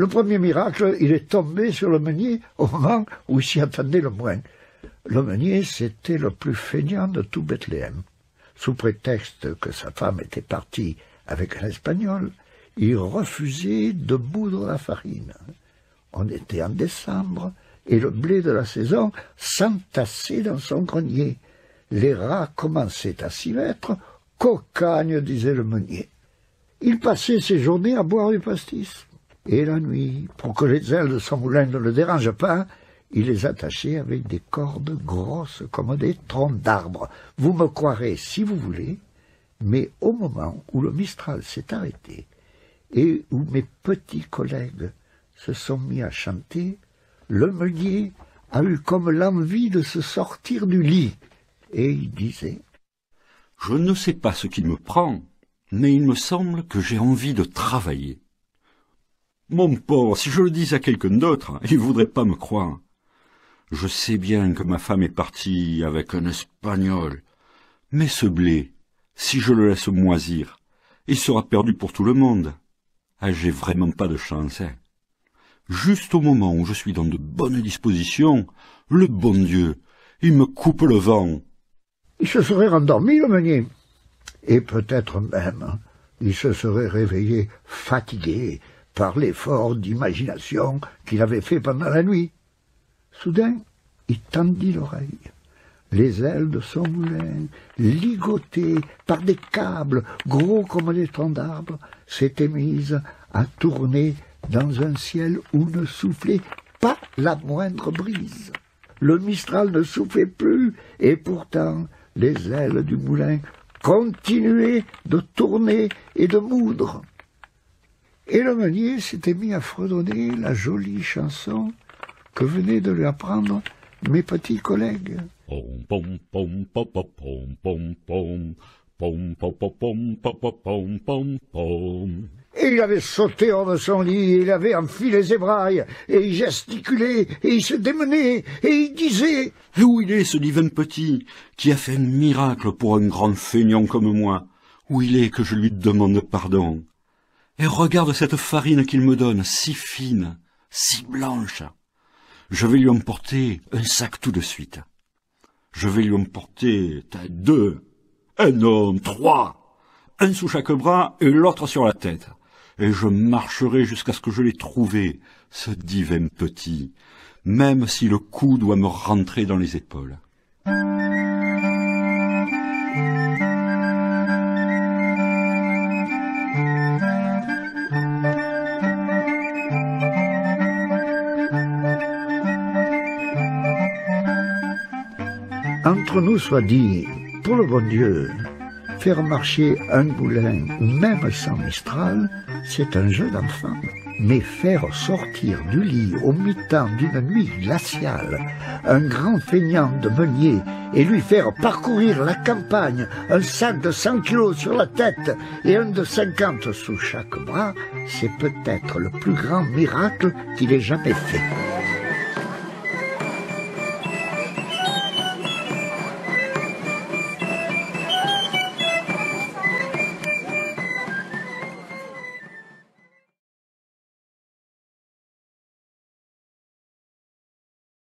Le premier miracle, il est tombé sur le meunier au moment où il s'y attendait le moins. Le meunier, c'était le plus feignant de tout Bethléem. Sous prétexte que sa femme était partie avec un Espagnol, il refusait de moudre la farine. On était en décembre, et le blé de la saison s'entassait dans son grenier. Les rats commençaient à s'y mettre. « Cocagne », disait le meunier. Il passait ses journées à boire du pastis. Et la nuit, pour que les ailes de son moulin ne le dérangent pas, il les attachait avec des cordes grosses comme des troncs d'arbres. Vous me croirez si vous voulez, mais au moment où le Mistral s'est arrêté et où mes petits collègues se sont mis à chanter, le meunier a eu comme l'envie de se sortir du lit, et il disait « Je ne sais pas ce qui me prend, mais il me semble que j'ai envie de travailler. Mon pauvre, si je le dis à quelqu'un d'autre, il ne voudrait pas me croire. Je sais bien que ma femme est partie avec un Espagnol, mais ce blé, si je le laisse moisir, il sera perdu pour tout le monde. Ah, j'ai vraiment pas de chance, hein. Juste au moment où je suis dans de bonnes dispositions, le bon Dieu, il me coupe le vent. » Il se serait rendormi, le meunier, et peut-être même il se serait réveillé fatigué par l'effort d'imagination qu'il avait fait pendant la nuit. Soudain, il tendit l'oreille. Les ailes de son moulin, ligotées par des câbles gros comme des troncs d'arbres, s'étaient mises à tourner dans un ciel où ne soufflait pas la moindre brise. Le Mistral ne soufflait plus, et pourtant les ailes du moulin continuaient de tourner et de moudre. Et le meunier s'était mis à fredonner la jolie chanson que venaient de lui apprendre mes petits collègues. Pom pom pom pom pom pom pom pom pom pom pom pom pom. Et il avait sauté hors de son lit, il avait enfilé ses brailles, et il gesticulait, et il se démenait, et il disait « Et où il est, ce divin petit, qui a fait un miracle pour un grand feignant comme moi? Où il est que je lui demande pardon? Et regarde cette farine qu'il me donne, si fine, si blanche. Je vais lui emporter un sac tout de suite. Je vais lui emporter 2, non, 3, un sous chaque bras et l'autre sur la tête. Et je marcherai jusqu'à ce que je l'ai trouvé, ce divin petit, même si le cou doit me rentrer dans les épaules. » Entre nous soit dit, pour le bon Dieu, faire marcher un moulin, même sans Mistral, c'est un jeu d'enfant. Mais faire sortir du lit au mi-temps d'une nuit glaciale un grand feignant de meunier et lui faire parcourir la campagne, un sac de 100 kilos sur la tête et un de 50 sous chaque bras, c'est peut-être le plus grand miracle qu'il ait jamais fait.